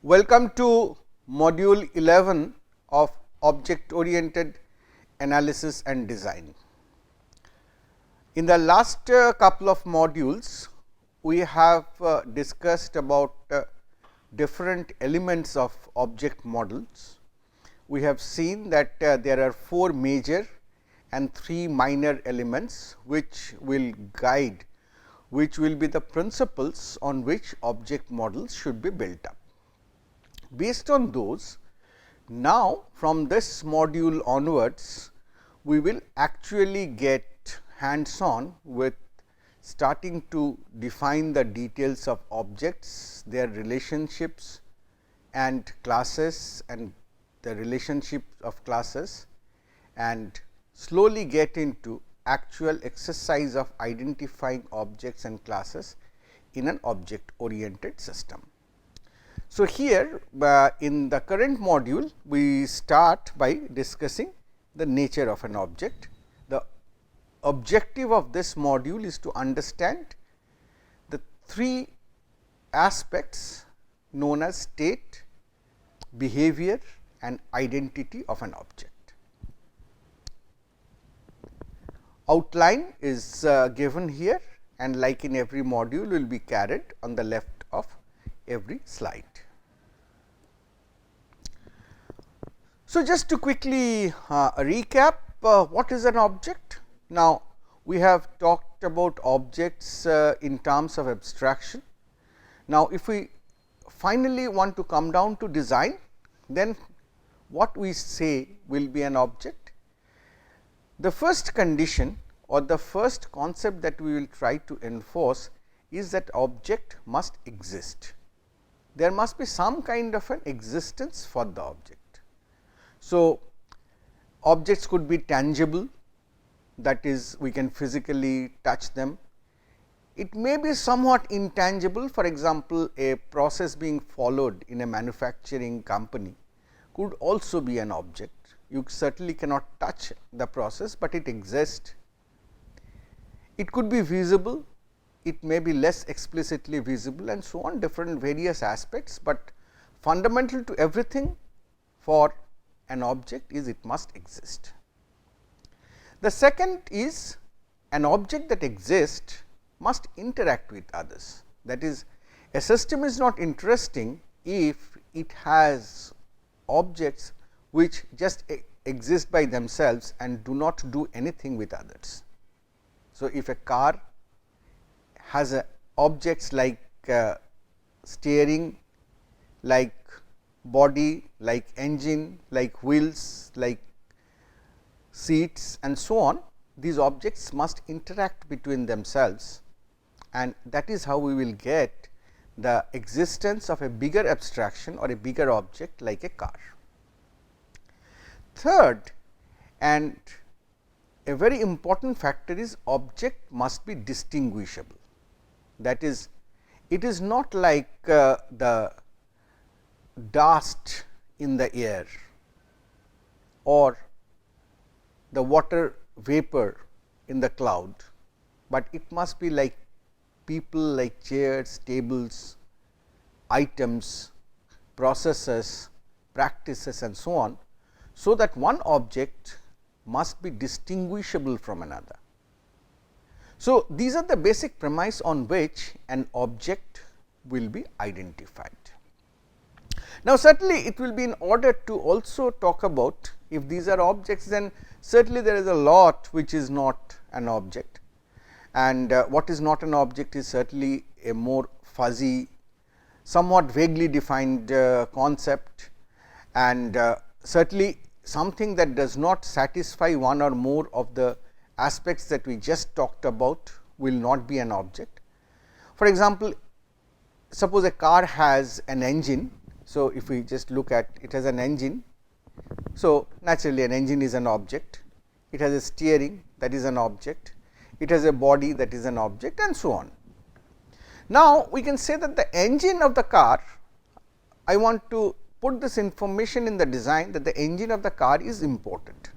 Welcome to module 11 of object oriented analysis and design. In the last couple of modules, we have discussed about different elements of object models. We have seen that there are 4 major and 3 minor elements which will guide, which will be the principles on which object models should be built up. Based on those, now from this module onwards, we will actually get hands on with starting to define the details of objects, their relationships and classes and the relationship of classes, and slowly get into actual exercise of identifying objects and classes in an object oriented system. So, here in the current module, we start by discussing the nature of an object. The objective of this module is to understand the 3 aspects known as state, behavior and identity of an object. Outline is given here, and like in every module will be carried on the left of every slide. So, just to quickly recap what is an object. Now, we have talked about objects in terms of abstraction. Now, if we finally want to come down to design, then what we say will be an object. The first condition or the first concept that we will try to enforce is that object must exist. There must be some kind of an existence for the object. So, objects could be tangible, that is we can physically touch them. It may be somewhat intangible, for example, a process being followed in a manufacturing company could also be an object. You certainly cannot touch the process, but it exists. It could be visible, it may be less explicitly visible and so on, different various aspects, but fundamental to everything for an object is it must exist. The second is an object that exists must interact with others. That is, a system is not interesting if it has objects which just exist by themselves and do not do anything with others. So, if a car has objects like steering, like body, like engine, like wheels, like seats and so on, these objects must interact between themselves, and that is how we will get the existence of a bigger abstraction or a bigger object like a car. Third, and a very important factor is object must be distinguishable. That is, it is not like the dust in the air or the water vapor in the cloud, but it must be like people, like chairs, tables, items, processes, practices and so on. So, that one object must be distinguishable from another. So, these are the basic premise on which an object will be identified. Now, certainly it will be in order to also talk about if these are objects, then certainly there is a lot which is not an object, and what is not an object is certainly a more fuzzy, somewhat vaguely defined concept, and certainly something that does not satisfy one or more of the aspects that we just talked about will not be an object. For example, suppose a car has an engine. So, if we just look at it has an engine. So, naturally an engine is an object, it has a steering, that is an object, it has a body, that is an object and so on. Now, we can say that the engine of the car, I want to put this information in the design that the engine of the car is imported.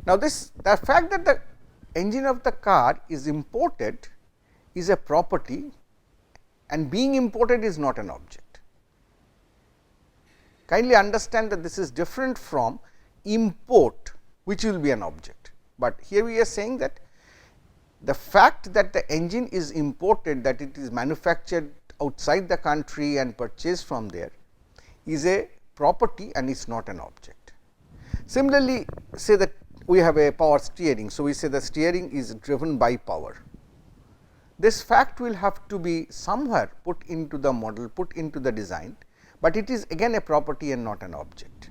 Now, the fact that the engine of the car is imported is a property, and being imported is not an object. Kindly understand that this is different from import, which will be an object, but here we are saying that the fact that the engine is imported, that it is manufactured outside the country and purchased from there, is a property and is not an object. Similarly, say that we have a power steering. So, we say the steering is driven by power. This fact will have to be somewhere put into the model, put into the design, but it is again a property and not an object.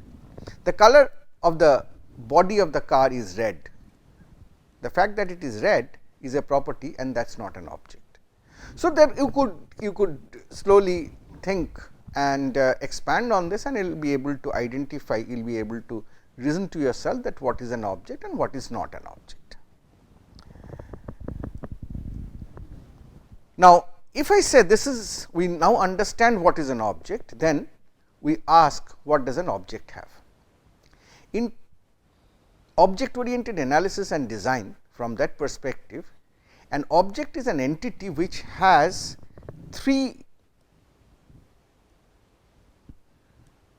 The color of the body of the car is red. The fact that it is red is a property and that is not an object. So, there you could slowly think and expand on this, and you will be able to identify, you will be able to reason to yourself that what is an object and what is not an object. Now, if I say this is, we now understand what is an object, then we ask what does an object have. In object oriented analysis and design, from that perspective, an object is an entity which has three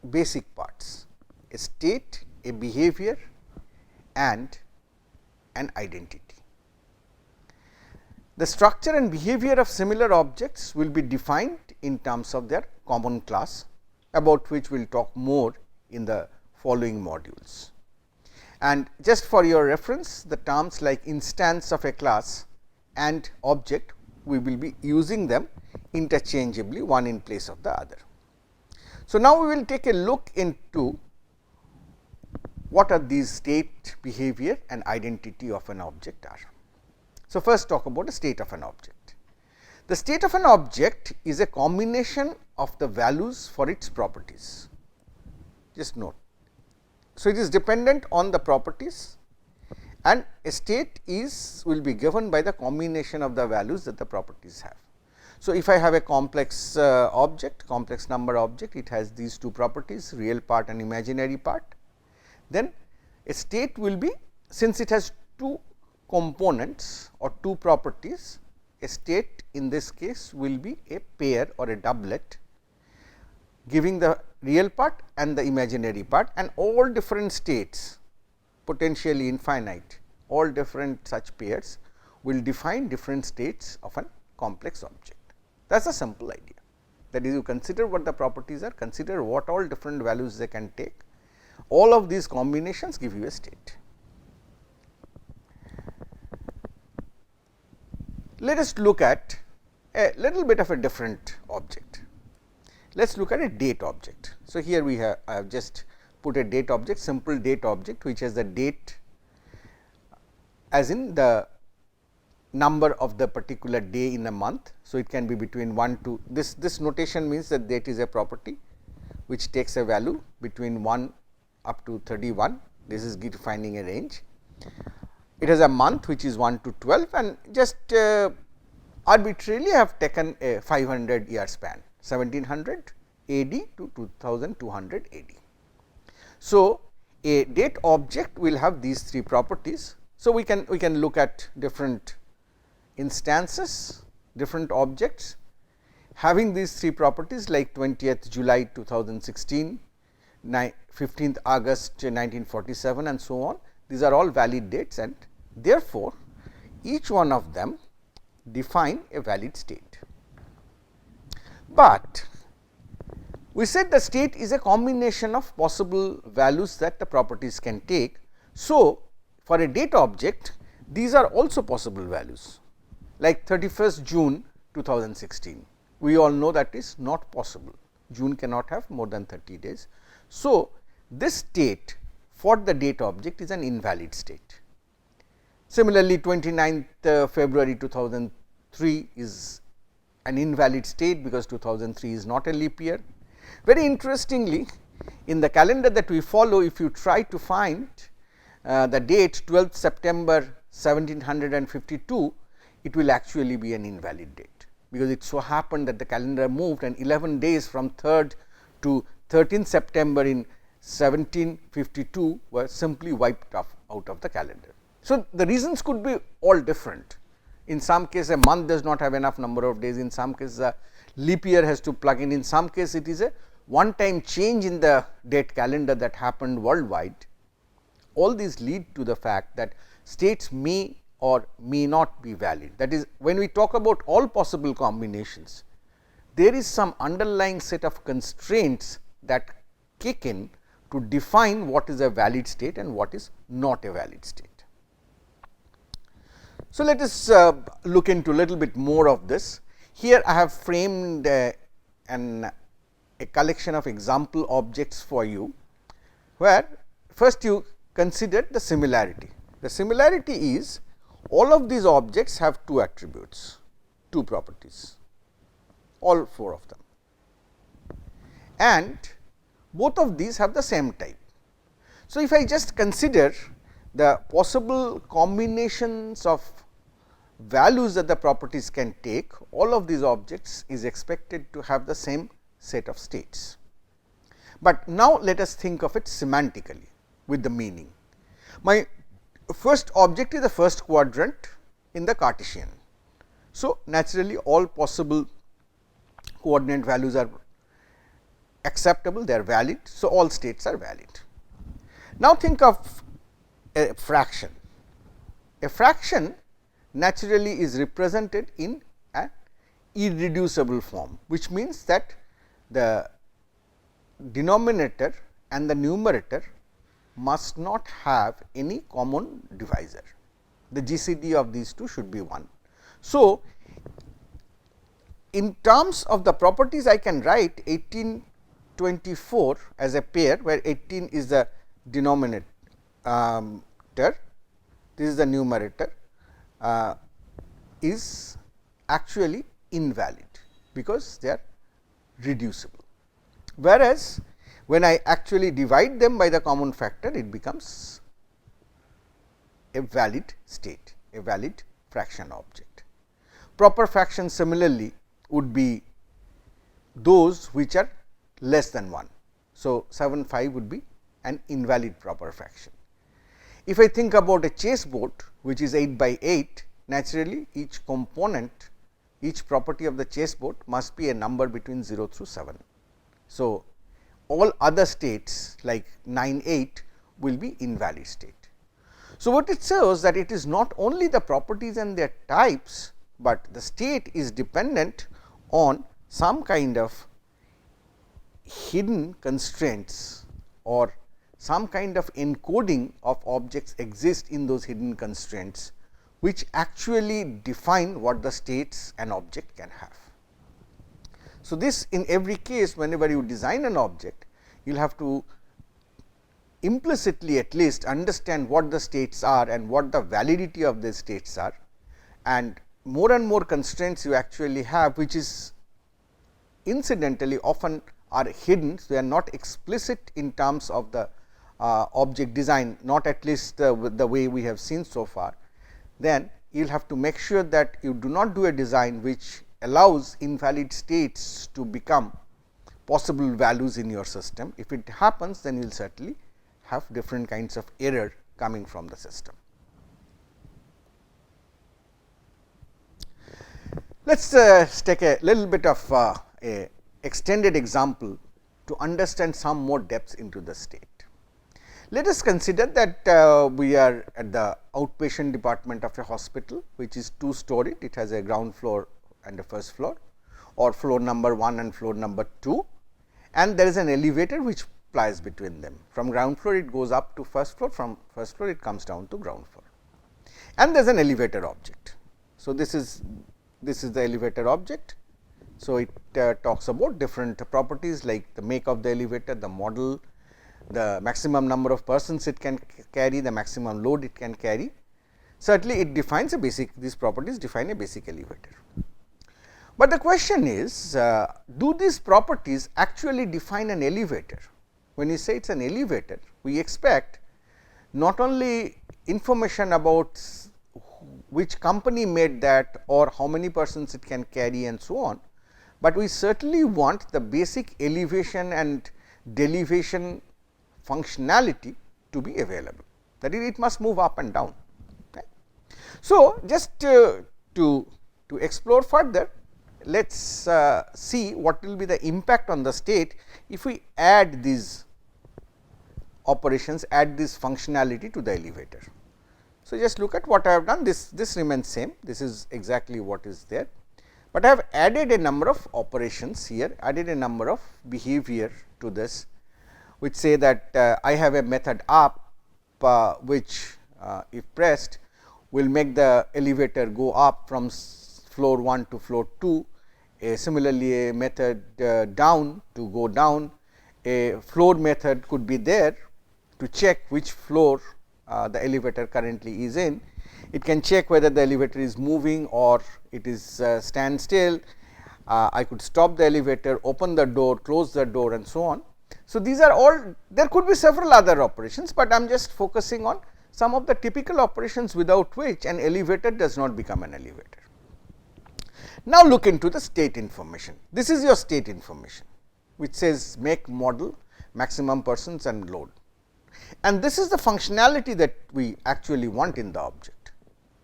basic parts: a state, a behavior and an identity. The structure and behavior of similar objects will be defined in terms of their common class, about which we will talk more in the following modules. And just for your reference, the terms like instance of a class and object, we will be using them interchangeably, one in place of the other. So, now we will take a look into what are these state, behavior and identity of an object are. So, first talk about the state of an object. The state of an object is a combination of the values for its properties. Just note. So, it is dependent on the properties, and a state will be given by the combination of the values that the properties have. So, if I have a complex object, complex number object, it has these two properties, real part and imaginary part. Then a state will be, since it has two components or two properties, a state in this case will be a pair or a doublet, giving the real part and the imaginary part, and all different states, potentially infinite, all different such pairs will define different states of a complex object. That is a simple idea. That is, you consider what the properties are, consider what all different values they can take, all of these combinations give you a state. Let us look at a little bit of a different object. Let us look at a date object. So, here we have, I have just put a date object, simple date object, which has the date as in the number of the particular day in a month. So, it can be between 1 to this notation means that date is a property which takes a value between 1 up to 31. This is defining a range. It has a month which is 1 to 12, and just arbitrarily I have taken a 500 year span, 1700 AD to 2200 AD. So, a date object will have these three properties. So, we can look at different instances, different objects having these three properties, like 20th July 2016, 15th August 1947 and so on. These are all valid dates, and therefore, each one of them define a valid state. But we said the state is a combination of possible values that the properties can take. So, for a date object, these are also possible values, like 31st June 2016. We all know that is not possible. June cannot have more than 30 days. So, this state for the date object is an invalid state. Similarly, 29th February 2003 is an invalid state, because 2003 is not a leap year. Very interestingly, in the calendar that we follow, if you try to find the date 12th September 1752, it will actually be an invalid date, because it so happened that the calendar moved and 11 days from 3rd to 13th September in 1752 were simply wiped off out of the calendar. So, the reasons could be all different. In some case, a month does not have enough number of days, in some cases a leap year has to plug in some case it is a one time change in the date calendar that happened worldwide, all these lead to the fact that states may or may not be valid. That is, when we talk about all possible combinations, there is some underlying set of constraints that kick in to define what is a valid state and what is not a valid state. So, let us look into a little bit more of this. Here I have framed a collection of example objects for you, where first you consider the similarity. The similarity is all of these objects have two attributes, two properties, all four of them, and both of these have the same type. So, if I just consider the possible combinations of values that the properties can take, all of these objects is expected to have the same set of states. But now, let us think of it semantically with the meaning. My first object is the first quadrant in the Cartesian. So, naturally all possible coordinate values are acceptable, they are valid. So, all states are valid. Now, think of a fraction. A fraction naturally is represented in an irreducible form, which means that the denominator and the numerator must not have any common divisor. The GCD of these two should be 1. So, in terms of the properties, I can write 1824 as a pair, where 18 is the denominator, this is the numerator, is actually invalid, because they are reducible. Whereas, when I actually divide them by the common factor, it becomes a valid state, a valid fraction object. Proper fractions similarly would be those which are less than 1. So, 7/5 would be an invalid proper fraction. If I think about a chessboard which is 8/8, naturally each component, each property of the chessboard must be a number between 0 through 7. So, all other states like 9/8 will be invalid state. So, what it shows that it is not only the properties and their types, but the state is dependent on some kind of hidden constraints or some kind of encoding of objects exist in those hidden constraints, which actually define what the states an object can have. So, this in every case, whenever you design an object, you will have to implicitly at least understand what the states are and what the validity of the states are, and more constraints you actually have, which is incidentally often are hidden. So, they are not explicit in terms of the object design, not at least the way we have seen so far. Then you will have to make sure that you do not do a design which allows invalid states to become possible values in your system. If it happens, then you will certainly have different kinds of error coming from the system. Let us take a little bit of a extended example to understand some more depths into the state. Let us consider that we are at the outpatient department of a hospital, which is 2-storied. It has a ground floor and a first floor, or floor number 1 and floor number 2, and there is an elevator which plies between them. From ground floor it goes up to first floor, from first floor it comes down to ground floor, and there is an elevator object. So, this is the elevator object. So, it talks about different properties like the make of the elevator, the model, the maximum number of persons it can carry, the maximum load it can carry. Certainly, it defines a basic, these properties define a basic elevator. But the question is, do these properties actually define an elevator? When we say it is an elevator, we expect not only information about which company made that or how many persons it can carry and so on, but we certainly want the basic elevation and derivation functionality to be available, that is, it must move up and down. Okay. So, just to explore further, let us see what will be the impact on the state if we add these operations, add this functionality to the elevator. So, just look at what I have done, this remains same, this is exactly what is there, but I have added a number of operations here, added a number of behavior to this, which say that I have a method up, which if pressed will make the elevator go up from floor 1 to floor 2, similarly a method down to go down, a floor method could be there to check which floor the elevator currently is in. It can check whether the elevator is moving or it is stand still. I could stop the elevator, open the door, close the door and so on. So, these are all, there could be several other operations, but I am just focusing on some of the typical operations without which an elevator does not become an elevator. Now, look into the state information. This is your state information, which says make, model, maximum persons and load. And this is the functionality that we actually want in the object.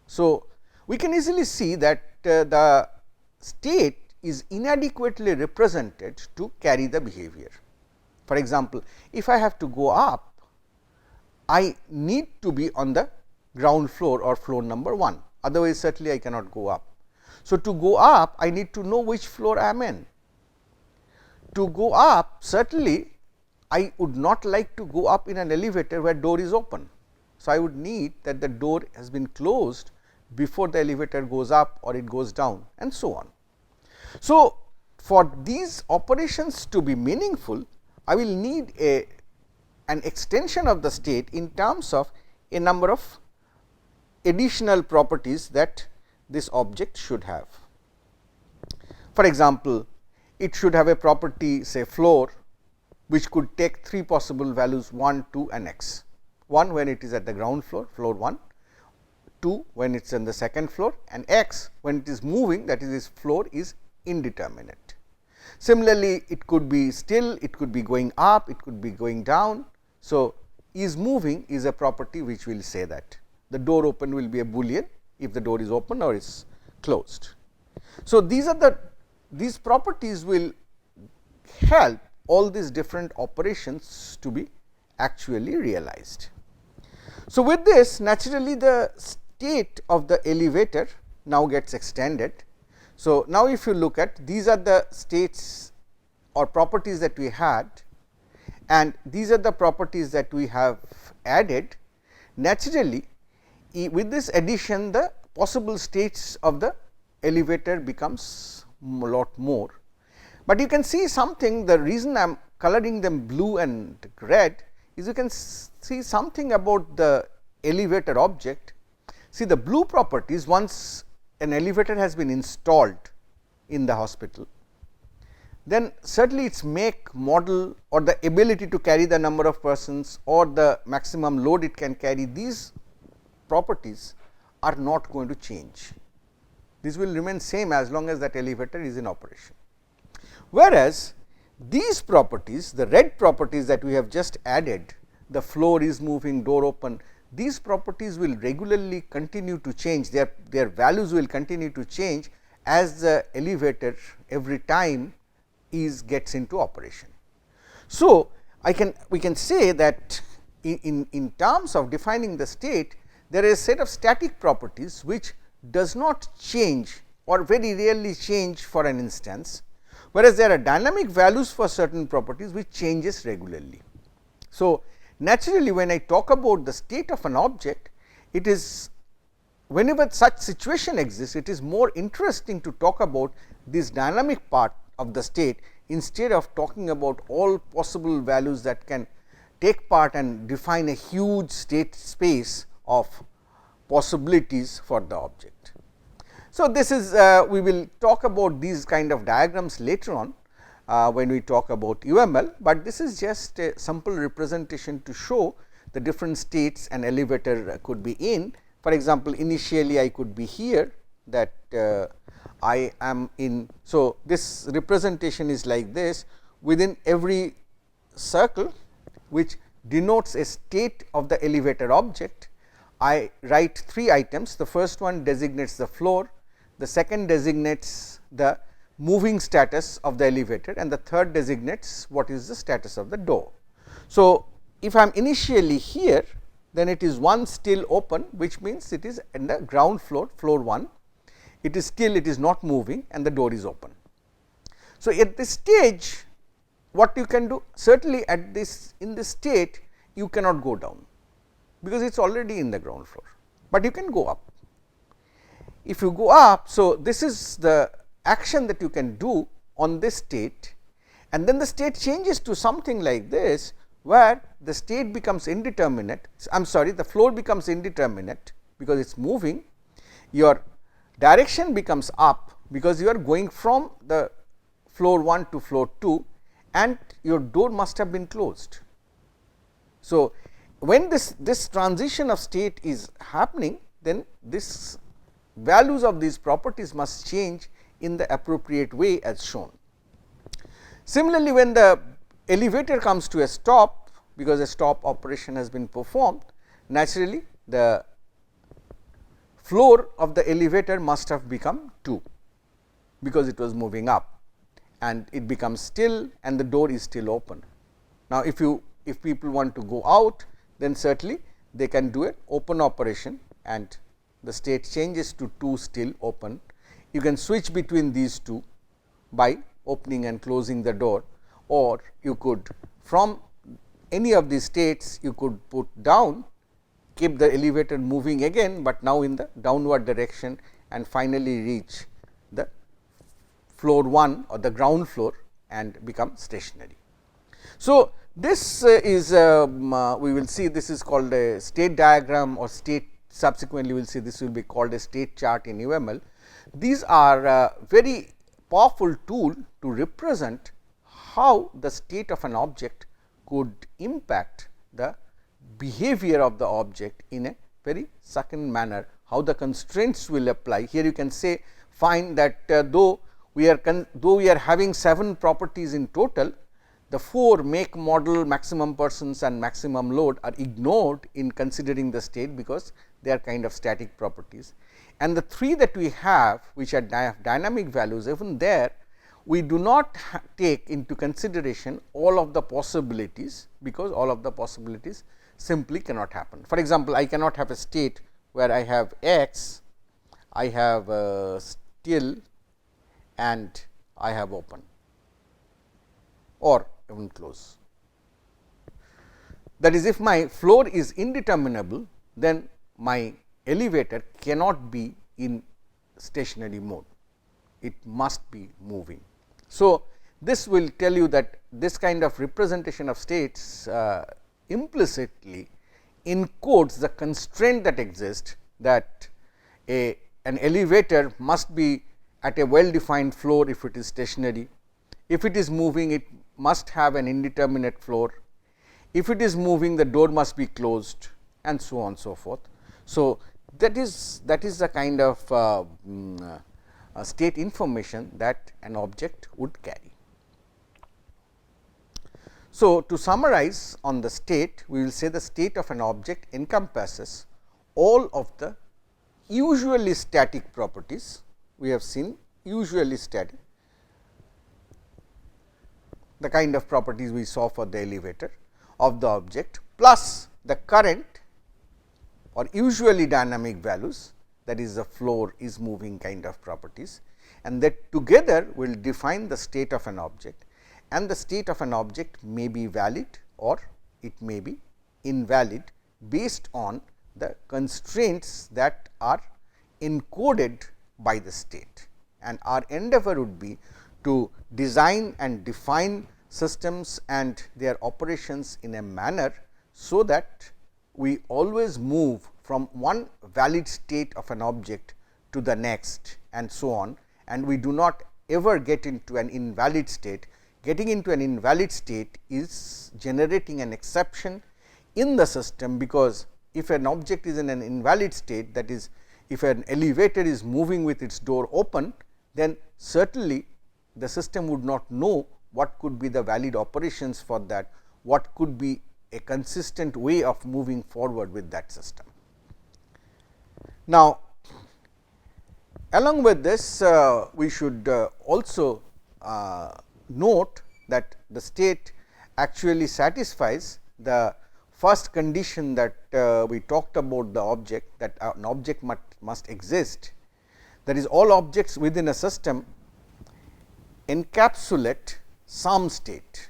So, we can easily see that the state is inadequately represented to carry the behavior. For example, if I have to go up, I need to be on the ground floor or floor number 1, otherwise certainly I cannot go up. So, to go up I need to know which floor I am in. To go up, certainly I would not like to go up in an elevator where door is open. So, I would need that the door has been closed before the elevator goes up or it goes down and so on. So, for these operations to be meaningful, I will need an extension of the state in terms of a number of additional properties that this object should have. For example, it should have a property say floor, which could take 3 possible values 1, 2 and x. 1 when it is at the ground floor, floor 1, 2 when it is on the second floor, and x when it is moving, that is its floor is indeterminate. Similarly, it could be still, it could be going up, it could be going down. So, is moving is a property which will say that the door open will be a boolean if the door is open or is closed. So, these properties will help all these different operations to be actually realized. So, with this naturally the state of the elevator now gets extended. So, now if you look at these are the states or properties that we had, and these are the properties that we have added. Naturally, with this addition the possible states of the elevator becomes a lot more. But you can see something, the reason I am coloring them blue and red is you can see something about the elevator object. See the blue properties, once an elevator has been installed in the hospital, then certainly its make, model or the ability to carry the number of persons or the maximum load it can carry, these properties are not going to change. This will remain same as long as that elevator is in operation. Whereas, these properties, the red properties that we have just added, the floor is moving, door open, these properties will regularly continue to change, their values will continue to change as the elevator every time gets into operation. So, we can say that in terms of defining the state, there is a set of static properties which does not change or very rarely change for an instance, whereas there are dynamic values for certain properties which changes regularly. So, naturally when I talk about the state of an object, it is whenever such situation exists, it is more interesting to talk about this dynamic part of the state instead of talking about all possible values that can take part and define a huge state space of possibilities for the object. So, this is we will talk about these kind of diagrams later on when we talk about UML, but this is just a simple representation to show the different states an elevator could be in. For example, initially I could be here, that I am in. So, this representation is like this. Within every circle which denotes a state of the elevator object, I write 3 items. The first one designates the floor, the second designates the moving status of the elevator, and the third designates what is the status of the door. So, if I am initially here, then it is 1 still open, which means it is in the ground floor, floor 1, it is still, it is not moving and the door is open. So, at this stage what you can do, certainly at this, in this state you cannot go down, because it is already in the ground floor, but you can go up. If you go up, so this is the action that you can do on this state, and then the state changes to something like this, where the state becomes indeterminate, I am sorry, the floor becomes indeterminate because it is moving, your direction becomes up because you are going from the floor 1 to floor 2 and your door must have been closed. So, when this transition of state is happening, then this values of these properties must change in the appropriate way as shown. Similarly, when the elevator comes to a stop, because a stop operation has been performed, naturally the floor of the elevator must have become 2, because it was moving up and it becomes still and the door is still open. Now, if people want to go out, then certainly they can do an open operation and the state changes to 2 still open. You can switch between these two by opening and closing the door, or you could from any of these states you could put down, keep the elevator moving again, but now in the downward direction and finally reach the floor 1 or the ground floor and become stationary. So, this is we will see, this is called a state diagram or state, subsequently we will see this will be called a state chart in UML. These are very powerful tool to represent how the state of an object could impact the behavior of the object in a very second manner, how the constraints will apply. Here you can say find that though we are having 7 properties in total, the 4 make, model, maximum persons and maximum load are ignored in considering the state, because they are kind of static properties, and the 3 that we have which are dynamic values, even there we do not take into consideration all of the possibilities, because all of the possibilities simply cannot happen. For example, I cannot have a state where I have x, I have still and I have open or even close. That is, if my floor is indeterminable, then my elevator cannot be in stationary mode, it must be moving. So, this will tell you that this kind of representation of states implicitly encodes the constraint that exists, that an elevator must be at a well defined floor if it is stationary. If it is moving, it must have an indeterminate floor. If it is moving, the door must be closed, and so on and so forth. So, that is the kind of state information that an object would carry. So, to summarize on the state, we will say the state of an object encompasses all of the usually static properties. We have seen usually static, the kind of properties we saw for the elevator of the object, plus the current or usually dynamic values, that is the floor is moving kind of properties, and that together will define the state of an object, and the state of an object may be valid or it may be invalid based on the constraints that are encoded by the state. And our endeavor would be to design and define systems and their operations in a manner, so that we always move from one valid state of an object to the next and so on, and we do not ever get into an invalid state. Getting into an invalid state is generating an exception in the system, because if an object is in an invalid state, that is, if an elevator is moving with its door open, then certainly the system would not know what could be the valid operations for that, what could be a consistent way of moving forward with that system. Now, Along with this, we should also note that the state actually satisfies the first condition that we talked about the object, that an object must exist, that is all objects within a system encapsulate some state,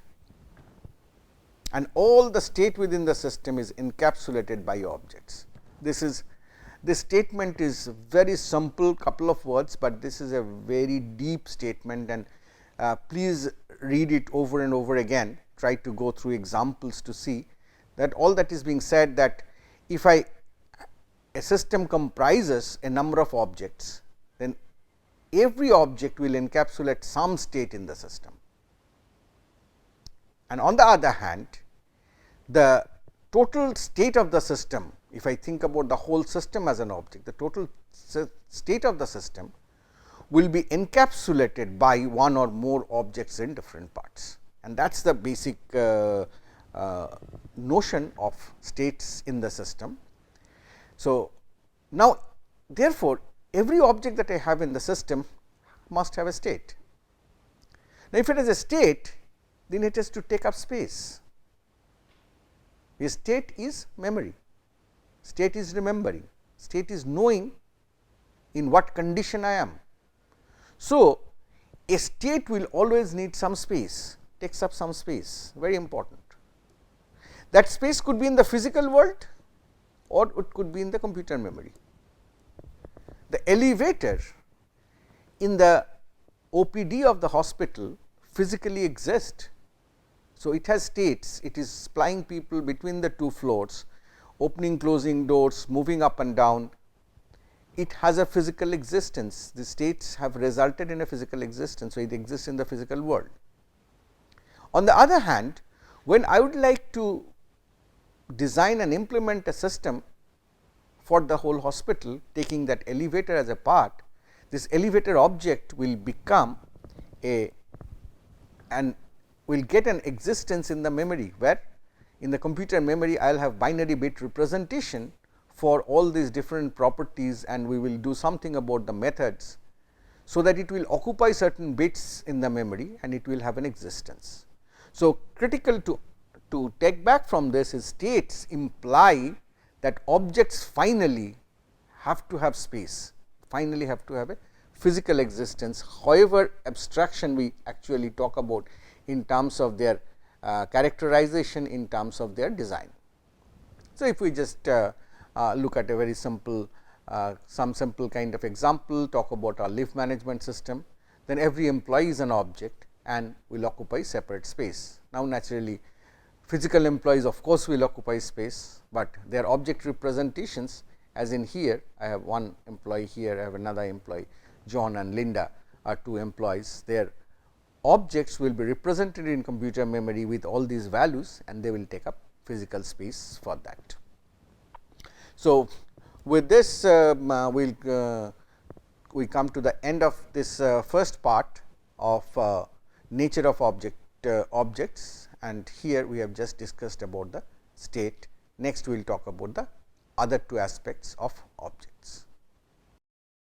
and all the state within the system is encapsulated by objects. This statement is very simple, couple of words, but this is a very deep statement, and please read it over and over again. Try to go through examples to see that all that is being said, that if a system comprises a number of objects, then every object will encapsulate some state in the system. And on the other hand, the total state of the system, if I think about the whole system as an object, the total state of the system will be encapsulated by one or more objects in different parts, and that is the basic notion of states in the system. So, now therefore, every object that I have in the system must have a state. Now, if it has a state, then it has to take up space. A state is memory, state is remembering, state is knowing in what condition I am. So, a state will always need some space, takes up some space, very important. That space could be in the physical world or it could be in the computer memory. The elevator in the OPD of the hospital physically exists. So, it has states, it is supplying people between the two floors, opening closing doors, moving up and down. It has a physical existence, the states have resulted in a physical existence. So, it exists in the physical world. On the other hand, when I would like to design and implement a system for the whole hospital, taking that elevator as a part, this elevator object will become will get an existence in the memory, where in the computer memory I will have binary bit representation for all these different properties, and we will do something about the methods. So, that it will occupy certain bits in the memory and it will have an existence. So, critical to take back from this is states imply that objects finally have to have space, finally have to have a physical existence, however abstraction we actually talk about in terms of their characterization, in terms of their design. So, if we just look at a very simple some simple kind of example, talk about our leave management system, then every employee is an object and will occupy separate space. Now, naturally physical employees of course will occupy space, but their object representations, as in here I have one employee, here I have another employee, John and Linda are two employees. Their objects will be represented in computer memory with all these values, and they will take up physical space for that. So, with this we come to the end of this first part of nature of objects, and here we have just discussed about the state. Next we will talk about the other two aspects of objects.